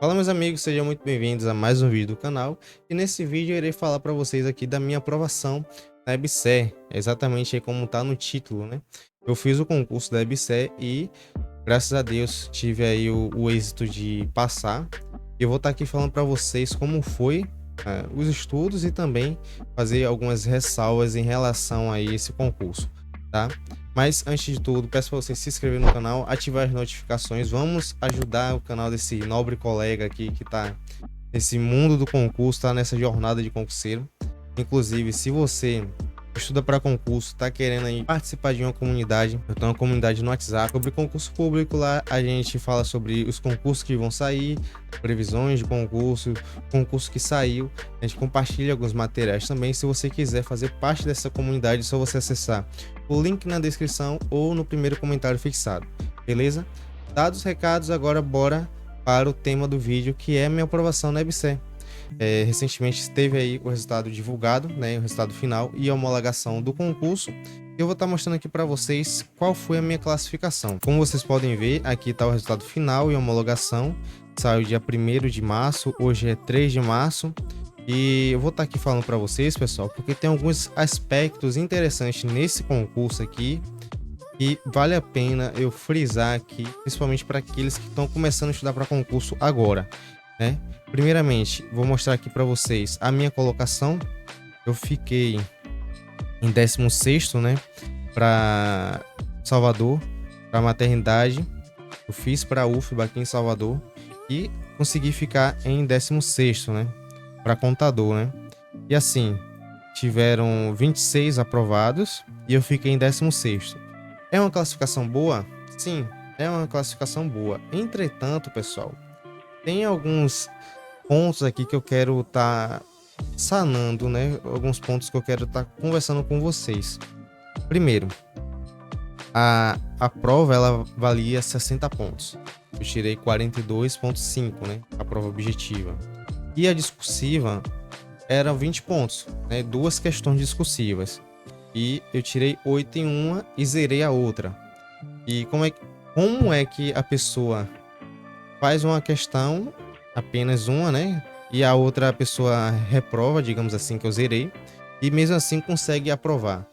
Fala meus amigos, sejam muito bem-vindos a mais um vídeo do canal. E nesse vídeo eu irei falar para vocês aqui da minha aprovação na EBSER, exatamente aí como tá no título, né? Eu fiz o concurso da EBSER e graças a Deus tive aí o êxito de passar. Eu vou estar aqui falando para vocês como foi os estudos e também fazer algumas ressalvas em relação a esse concurso, tá? Mas antes de tudo, peço para você se inscrever no canal, ativar as notificações. Vamos ajudar o canal desse nobre colega aqui que tá nesse mundo do concurso, tá nessa jornada de concurseiro. Inclusive, se você estuda para concurso, tá querendo aí participar de uma comunidade, eu tenho uma comunidade no WhatsApp sobre concurso público. Lá a gente fala sobre os concursos que vão sair, previsões de concurso que saiu. A gente compartilha alguns materiais também. Se você quiser fazer parte dessa comunidade, é só você acessar o link na descrição ou no primeiro comentário fixado, beleza? Dados os recados, agora bora para o tema do vídeo, que é a minha aprovação na EBSER. Recentemente teve aí o resultado divulgado, né, o resultado final e a homologação do concurso. Eu vou estar mostrando aqui para vocês qual foi a minha classificação. Como vocês podem ver, aqui está o resultado final e a homologação. Saiu dia 1º de março, hoje é 3 de março. E eu vou estar aqui falando para vocês, pessoal, porque tem alguns aspectos interessantes nesse concurso aqui e vale a pena eu frisar aqui, principalmente para aqueles que estão começando a estudar para concurso agora, né? Primeiramente, vou mostrar aqui para vocês a minha colocação. Eu fiquei em 16º, né, para Salvador, para maternidade. Eu fiz para a UFBA aqui em Salvador e consegui ficar em 16º, né, para contador, né? E assim, tiveram 26 aprovados e eu fiquei em 16º. É uma classificação boa? Sim, é uma classificação boa. Entretanto, pessoal, tem alguns pontos aqui que eu quero estar sanando, né? Alguns pontos que eu quero estar conversando com vocês. Primeiro, a prova ela valia 60 pontos. Eu tirei 42,5, né? A prova objetiva. E a discursiva era 20 pontos, né? Duas questões discursivas. E eu tirei 8 em uma e zerei a outra. E como é que a pessoa faz uma questão, apenas uma, né? E a outra pessoa reprova, digamos assim, que eu zerei, e mesmo assim consegue aprovar?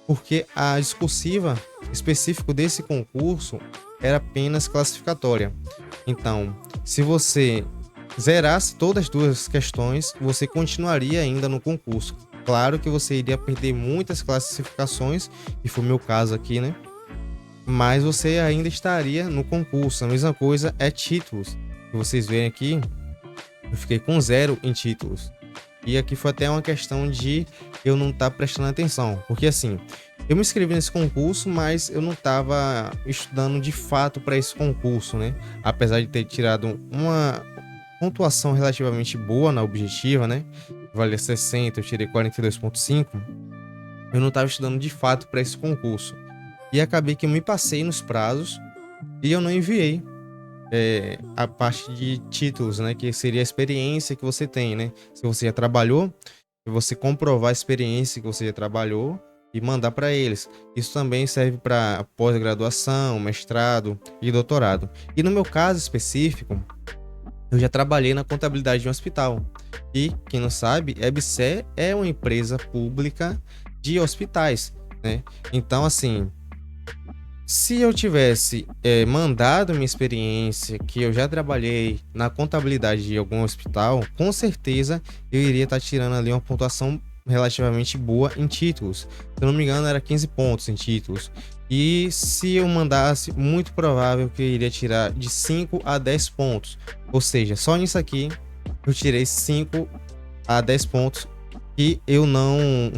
Porque a discursiva específico desse concurso era apenas classificatória. Então, se você zerasse todas as duas questões, você continuaria ainda no concurso. Claro que você iria perder muitas classificações, e foi o meu caso aqui, né? Mas você ainda estaria no concurso. A mesma coisa é títulos. Que vocês veem aqui, eu fiquei com 0 em títulos. E aqui foi até uma questão de eu não estar prestando atenção. Porque assim, eu me inscrevi nesse concurso, mas eu não estava estudando de fato para esse concurso, né? Apesar de ter tirado uma pontuação relativamente boa na objetiva, né? Valia 60, eu tirei 42,5. Eu não estava estudando de fato para esse concurso. E acabei que eu me passei nos prazos e eu não enviei a parte de títulos, né? Que seria a experiência que você tem, né? Se você já trabalhou, você comprovar a experiência que você já trabalhou e mandar para eles. Isso também serve para pós-graduação, mestrado e doutorado. E no meu caso específico, eu já trabalhei na contabilidade de um hospital. E, quem não sabe, a EBSER é uma empresa pública de hospitais, né? Então, assim, se eu tivesse mandado minha experiência, que eu já trabalhei na contabilidade de algum hospital, com certeza eu iria estar tirando ali uma pontuação relativamente boa em títulos. Se eu não me engano, era 15 pontos em títulos. E se eu mandasse, muito provável que eu iria tirar de 5 a 10 pontos. Ou seja, só nisso aqui eu tirei 5 a 10 pontos que eu não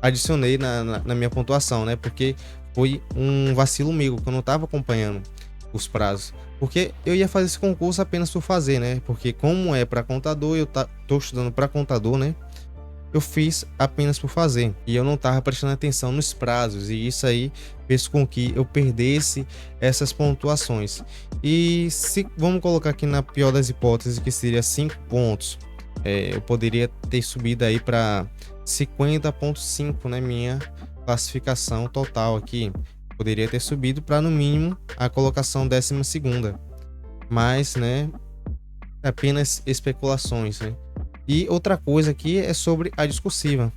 adicionei na minha pontuação, né? Porque foi um vacilo meu, que eu não estava acompanhando os prazos. Porque eu ia fazer esse concurso apenas por fazer, né? Porque como é para contador, eu tô estudando para contador, né? Eu fiz apenas por fazer e eu não estava prestando atenção nos prazos, e isso aí fez com que eu perdesse essas pontuações. E se vamos colocar aqui na pior das hipóteses, que seria 5 pontos, eu poderia ter subido aí para 50,5, né, minha classificação total aqui. Poderia ter subido para no mínimo a colocação 12ª, mas, né, apenas especulações, né? E outra coisa aqui é sobre a discursiva.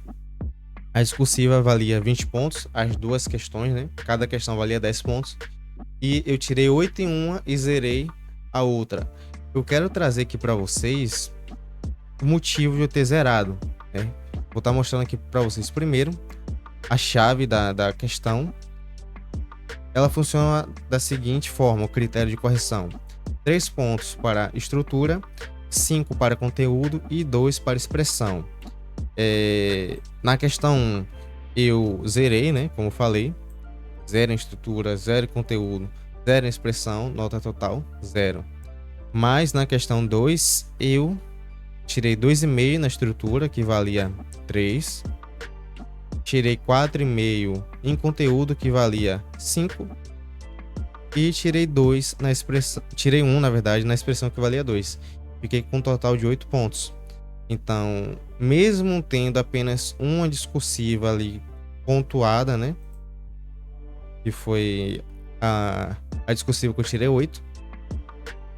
A discursiva valia 20 pontos, as duas questões, né? Cada questão valia 10 pontos. E eu tirei 8 em uma e zerei a outra. Eu quero trazer aqui para vocês o motivo de eu ter zerado, né? Vou estar mostrando aqui para vocês primeiro a chave da questão. Ela funciona da seguinte forma: o critério de correção: 3 pontos para estrutura, 5 para conteúdo e 2 para expressão. Na questão 1, eu zerei, né? Como eu falei, 0 em estrutura, 0 em conteúdo, 0 em expressão, nota total 0. Mas na questão 2, eu tirei 2,5 na estrutura, que valia 3. Tirei 4,5 em conteúdo, que valia 5. E tirei 2 na expressão. Tirei 1, na verdade, na expressão, que valia 2. Fiquei com um total de 8 pontos. Então, mesmo tendo apenas uma discursiva ali pontuada, né? Que foi a discursiva que eu tirei 8.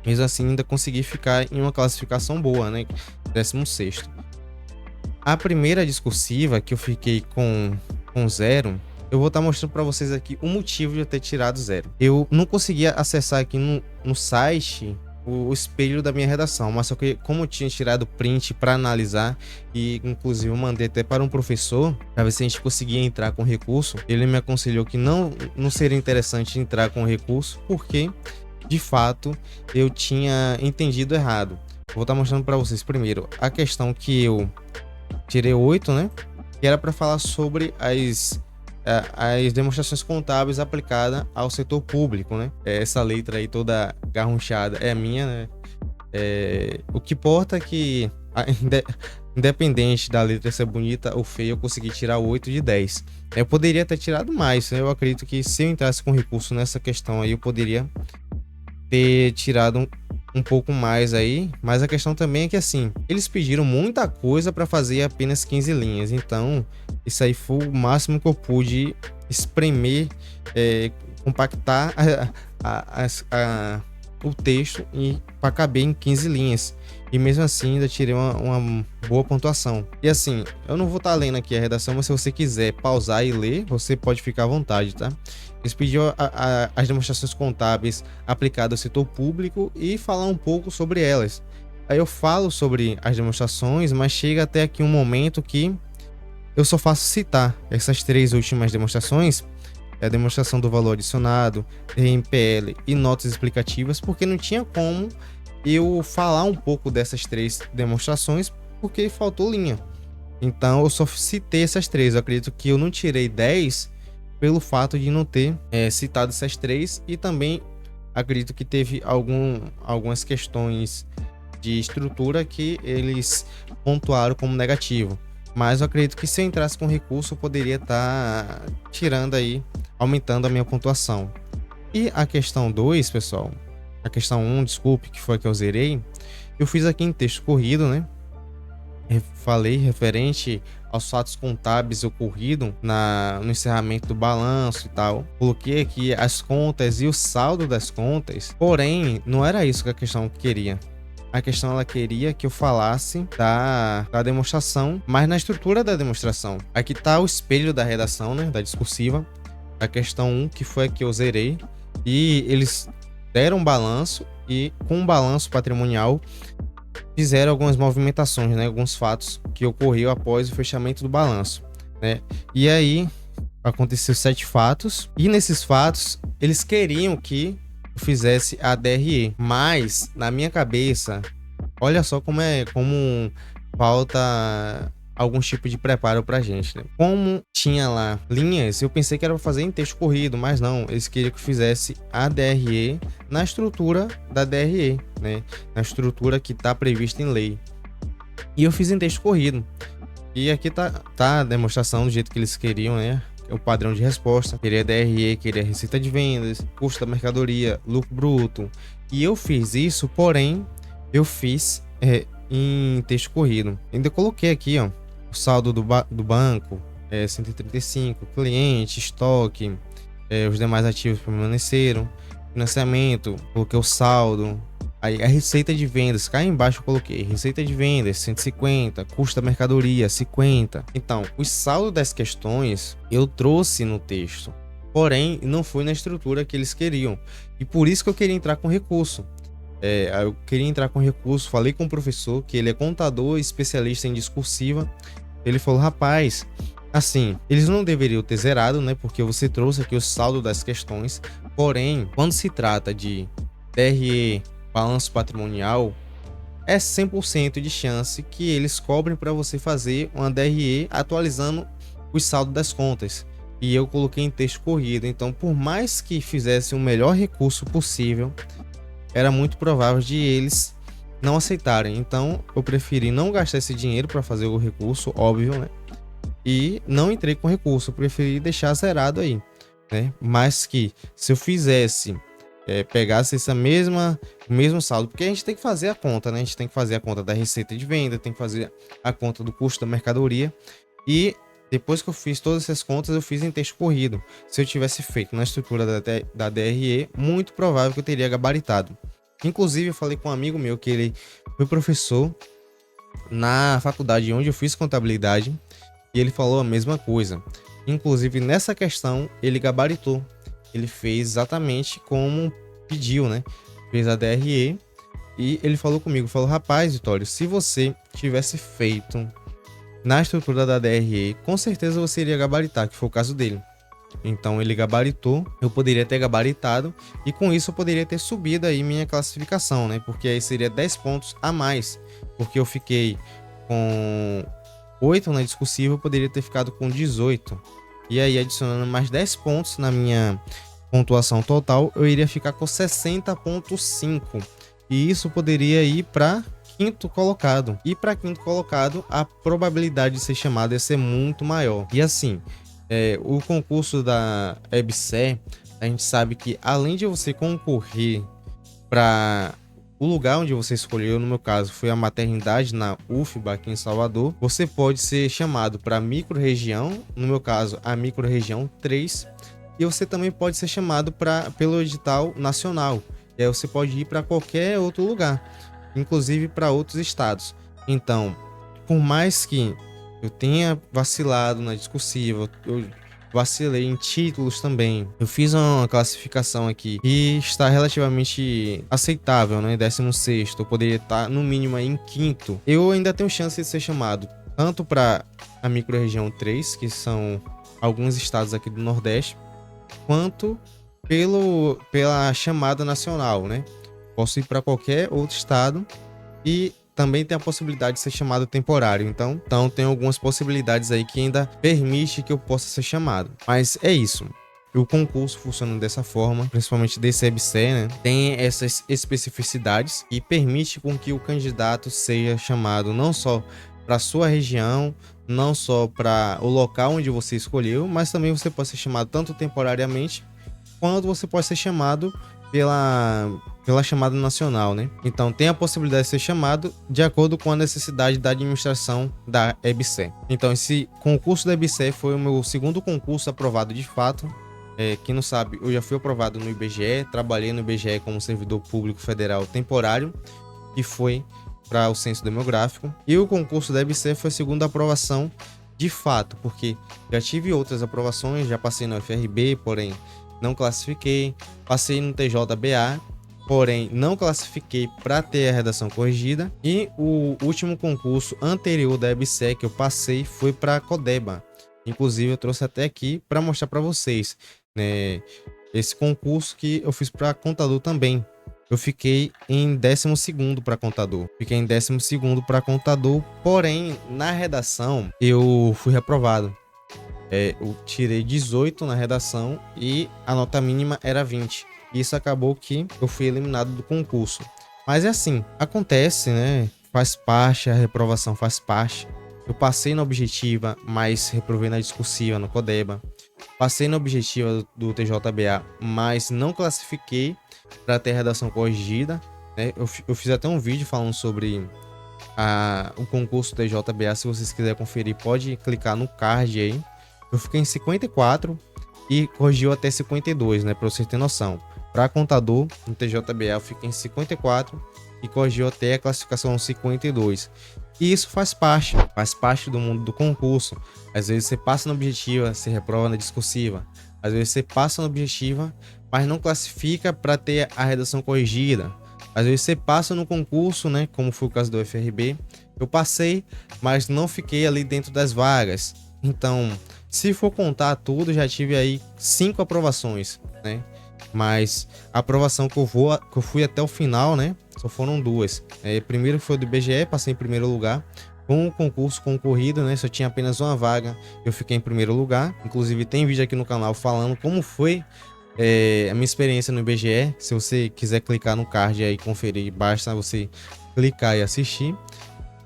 Mesmo assim, ainda consegui ficar em uma classificação boa, né? 16º. A primeira discursiva, que eu fiquei com 0, eu vou estar mostrando para vocês aqui o motivo de eu ter tirado 0. Eu não conseguia acessar aqui no site o espelho da minha redação, mas só que como eu tinha tirado print para analisar e inclusive eu mandei até para um professor para ver se a gente conseguia entrar com recurso, ele me aconselhou que não seria interessante entrar com recurso porque de fato eu tinha entendido errado. Vou estar mostrando para vocês primeiro a questão que eu tirei 8, né? Que era para falar sobre as demonstrações contábeis aplicadas ao setor público, né? Essa letra aí toda garrunchada é minha, né? O que importa é que, independente da letra ser bonita ou feia, eu consegui tirar 8 de 10. Eu poderia ter tirado mais, né? Eu acredito que se eu entrasse com recurso nessa questão aí, eu poderia ter tirado um pouco mais aí, mas a questão também é que assim, eles pediram muita coisa para fazer apenas 15 linhas, então isso aí foi o máximo que eu pude espremer, compactar o texto e para caber em 15 linhas. E mesmo assim ainda tirei uma boa pontuação. E assim, eu não vou estar lendo aqui a redação, mas se você quiser pausar e ler, você pode ficar à vontade, tá? Eles pediram as demonstrações contábeis aplicadas ao setor público e falar um pouco sobre elas. Aí eu falo sobre as demonstrações, mas chega até aqui um momento que eu só faço citar essas 3 últimas demonstrações. A demonstração do valor adicionado, RMPL e notas explicativas, porque não tinha como eu falar um pouco dessas 3 demonstrações, porque faltou linha. Então eu só citei essas 3. Eu acredito que eu não tirei 10 pelo fato de não ter citado essas 3, e também acredito que teve algumas questões de estrutura que eles pontuaram como negativo. Mas eu acredito que se eu entrasse com recurso, eu poderia estar tirando aí, aumentando a minha pontuação. E a questão 2, pessoal, a questão 1, desculpe, que foi a que eu zerei, eu fiz aqui em texto corrido, né? Eu falei referente aos fatos contábeis ocorridos no encerramento do balanço e tal. Coloquei aqui as contas e o saldo das contas, porém, não era isso que a questão queria. A questão ela queria que eu falasse da demonstração, mas na estrutura da demonstração. Aqui tá o espelho da redação, né, da discursiva, a questão 1, que foi a que eu zerei, e eles deram um balanço e com um balanço patrimonial fizeram algumas movimentações, né, alguns fatos que ocorreu após o fechamento do balanço, né? E aí aconteceu 7 fatos, e nesses fatos eles queriam que fizesse a DRE, mas na minha cabeça, olha só como falta algum tipo de preparo pra gente, né? Como tinha lá linhas, eu pensei que era pra fazer em texto corrido, mas não, eles queriam que fizesse a DRE na estrutura da DRE, né? Na estrutura que tá prevista em lei. E eu fiz em texto corrido. E aqui tá a demonstração do jeito que eles queriam, né? O padrão de resposta, queria DRE, queria receita de vendas, custo da mercadoria, lucro bruto. E eu fiz isso, porém, eu fiz em texto corrido. Ainda coloquei aqui, ó, o saldo do banco, 135, cliente, estoque, os demais ativos permaneceram, financiamento, coloquei o saldo, Aí a receita de vendas, cá embaixo eu coloquei receita de vendas 150, custo da mercadoria 50. Então, o saldo das questões eu trouxe no texto, porém não foi na estrutura que eles queriam. E por isso que eu queria entrar com recurso. Eu queria entrar com recurso, falei com o professor, que ele é contador, especialista em discursiva. Ele falou, rapaz, assim, eles não deveriam ter zerado, né? Porque você trouxe aqui o saldo das questões. Porém, quando se trata de DRE, balanço patrimonial, é 100% de chance que eles cobrem para você fazer uma DRE atualizando o saldo das contas. E eu coloquei em texto corrido. Então, por mais que fizesse o melhor recurso possível, era muito provável de eles não aceitarem. Então, eu preferi não gastar esse dinheiro para fazer o recurso, óbvio, né? E não entrei com recurso, eu preferi deixar zerado aí, né? Mas que se eu fizesse, pegasse o mesmo saldo, porque a gente tem que fazer a conta, né? A gente tem que fazer a conta da receita de venda, tem que fazer a conta do custo da mercadoria. E depois que eu fiz todas essas contas, eu fiz em texto corrido. Se eu tivesse feito na estrutura da DRE, muito provável que eu teria gabaritado. Inclusive, eu falei com um amigo meu que ele foi professor na faculdade onde eu fiz contabilidade e ele falou a mesma coisa. Inclusive, nessa questão, ele gabaritou. Ele fez exatamente como pediu, né? Fez a DRE e ele falou comigo, falou, rapaz, Vitório, se você tivesse feito na estrutura da DRE, com certeza você iria gabaritar, que foi o caso dele. Então ele gabaritou, eu poderia ter gabaritado e com isso eu poderia ter subido aí minha classificação, né? Porque aí seria 10 pontos a mais, porque eu fiquei com 8 na discursiva, eu poderia ter ficado com 18. E aí adicionando mais 10 pontos na minha pontuação total, eu iria ficar com 60,5. E isso poderia ir para quinto colocado. E para quinto colocado, a probabilidade de ser chamado ia ser muito maior. E assim, o concurso da EBSER, a gente sabe que além de você concorrer para o lugar onde você escolheu, no meu caso foi a maternidade na UFBA aqui em Salvador, você pode ser chamado para a micro-região, no meu caso a micro-região 3, e você também pode ser chamado pelo edital nacional. E aí você pode ir para qualquer outro lugar, inclusive para outros estados. Então, por mais que eu tenha vacilado na discursiva, eu vacilei em títulos também, eu fiz uma classificação aqui e está relativamente aceitável, né? 16º, eu poderia estar no mínimo aí em quinto. Eu ainda tenho chance de ser chamado tanto para a micro-região 3, que são alguns estados aqui do Nordeste, quanto pela chamada nacional, né? Posso ir para qualquer outro estado e também tem a possibilidade de ser chamado temporário. Então tem algumas possibilidades aí que ainda permite que eu possa ser chamado. Mas é isso. O concurso funciona dessa forma, principalmente desse EBSER, né? Tem essas especificidades e permite com que o candidato seja chamado não só para sua região, não só para o local onde você escolheu, mas também você pode ser chamado tanto temporariamente, quanto você pode ser chamado pela chamada nacional, né? Então tem a possibilidade de ser chamado de acordo com a necessidade da administração da EBSER. Então esse concurso da EBSER foi o meu segundo concurso aprovado de fato. Quem não sabe, eu já fui aprovado no IBGE, trabalhei no IBGE como servidor público federal temporário, que foi para o censo demográfico. E o concurso da EBSER foi a segunda aprovação de fato, porque já tive outras aprovações, já passei no FRB, porém não classifiquei, passei no TJBA, porém não classifiquei para ter a redação corrigida, e o último concurso anterior da EBSER que eu passei foi para a Codeba. Inclusive eu trouxe até aqui para mostrar para vocês, né, esse concurso que eu fiz para contador também. Eu fiquei em 12º para contador. Porém na redação eu fui reprovado. Eu tirei 18 na redação e a nota mínima era 20. Isso acabou que eu fui eliminado do concurso. Mas é assim, acontece, né? Faz parte, a reprovação faz parte. Eu passei na objetiva, mas reprovei na discursiva, no Codeba. Passei na objetiva do TJBA, mas não classifiquei para ter redação corrigida, né? Eu fiz até um vídeo falando sobre o concurso do TJBA. Se vocês quiserem conferir, pode clicar no card aí. Eu fiquei em 54 e corrigiu até 52, né? Para vocês terem noção. para contador, no TJBA eu fiquei em 54 e corrigiu até a classificação 52. E isso faz parte do mundo do concurso. Às vezes você passa na objetiva, você reprova na discursiva. Às vezes você passa na objetiva, mas não classifica para ter a redação corrigida. Às vezes você passa no concurso, né, como foi o caso do FRB. Eu passei, mas não fiquei ali dentro das vagas. Então, se for contar tudo, já tive aí 5 aprovações, né? Mas a aprovação que eu fui até o final, né? Só foram 2. Primeiro foi do IBGE, passei em primeiro lugar. Com o concurso concorrido, né? Só tinha apenas uma vaga, eu fiquei em primeiro lugar. Inclusive tem vídeo aqui no canal falando como foi a minha experiência no IBGE. Se você quiser clicar no card aí e conferir, basta você clicar e assistir.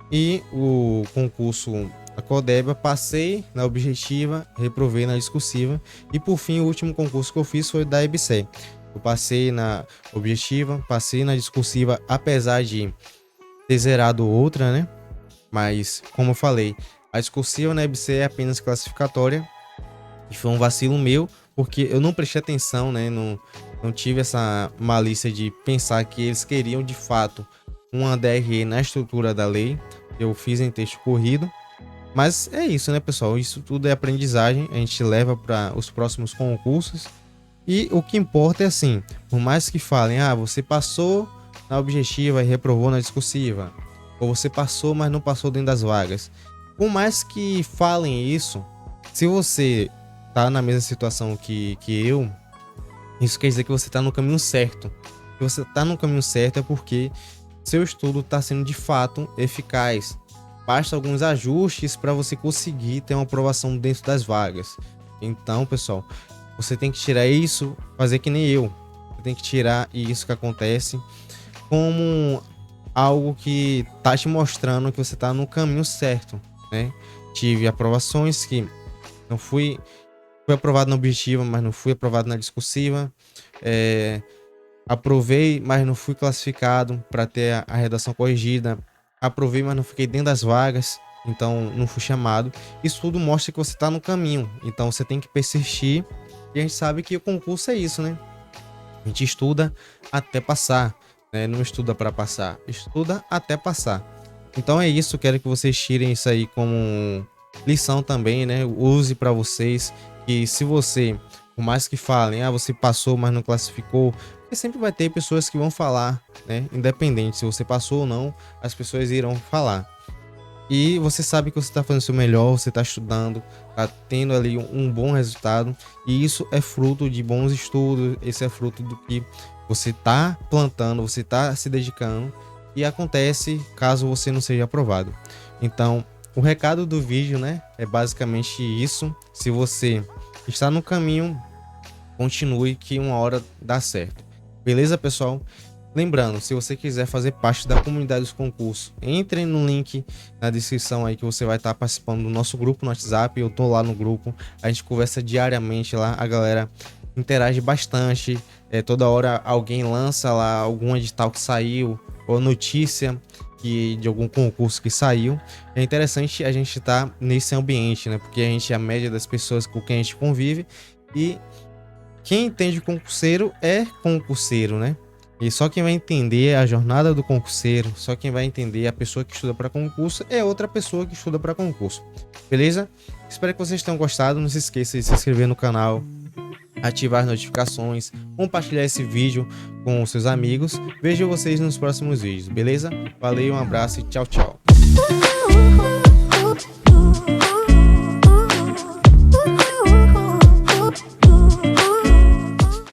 E o concurso a Codeba, passei na objetiva, reprovei na discursiva e por fim o último concurso que eu fiz foi o da EBSER. Eu passei na objetiva, passei na discursiva, apesar de ter zerado outra, né? Mas como eu falei, a discursiva na EBSER é apenas classificatória e foi um vacilo meu, porque eu não prestei atenção, né? Não tive essa malícia de pensar que eles queriam de fato uma DRE na estrutura da lei. Eu fiz em texto corrido. Mas é isso, né, pessoal? Isso tudo é aprendizagem, a gente leva para os próximos concursos. E o que importa é assim, por mais que falem, você passou na objetiva e reprovou na discursiva, ou você passou, mas não passou dentro das vagas. Por mais que falem isso, se você tá na mesma situação que eu, isso quer dizer que você tá no caminho certo. Se você tá no caminho certo é porque seu estudo está sendo de fato eficaz. Basta alguns ajustes para você conseguir ter uma aprovação dentro das vagas. Então, pessoal, você tem que tirar isso, fazer que nem eu. Você tem que tirar isso que acontece como algo que tá te mostrando que você tá no caminho certo, né? Tive aprovações que não fui aprovado na objetiva, mas não fui aprovado na discursiva. Aprovei, mas não fui classificado para ter a redação corrigida. Aprovei, mas não fiquei dentro das vagas, então não fui chamado. Isso tudo mostra que você está no caminho, então você tem que persistir. E a gente sabe que o concurso é isso, né? A gente estuda até passar, né? Não estuda para passar, estuda até passar. Então é isso, quero que vocês tirem isso aí como lição também, né? Use para vocês, que se você, por mais que falem, você passou, mas não classificou, porque sempre vai ter pessoas que vão falar, né? Independente se você passou ou não, as pessoas irão falar. E você sabe que você está fazendo o seu melhor, você está estudando, está tendo ali um bom resultado. E isso é fruto de bons estudos, esse é fruto do que você está plantando, você está se dedicando. E acontece caso você não seja aprovado. Então, o recado do vídeo, né, é basicamente isso. Se você está no caminho, continue que uma hora dá certo. Beleza, pessoal? Lembrando, se você quiser fazer parte da comunidade dos concursos, entre no link na descrição aí que você vai estar participando do nosso grupo no WhatsApp. Eu tô lá no grupo, a gente conversa diariamente lá, a galera interage bastante. Toda hora alguém lança lá algum edital que saiu ou notícia de algum concurso que saiu. É interessante a gente estar nesse ambiente, né? Porque a gente é a média das pessoas com quem a gente convive e quem entende concurseiro é concurseiro, né? E só quem vai entender a jornada do concurseiro, só quem vai entender a pessoa que estuda para concurso é outra pessoa que estuda para concurso. Beleza? Espero que vocês tenham gostado. Não se esqueça de se inscrever no canal, ativar as notificações, compartilhar esse vídeo com os seus amigos. Vejo vocês nos próximos vídeos, beleza? Valeu, um abraço e tchau, tchau.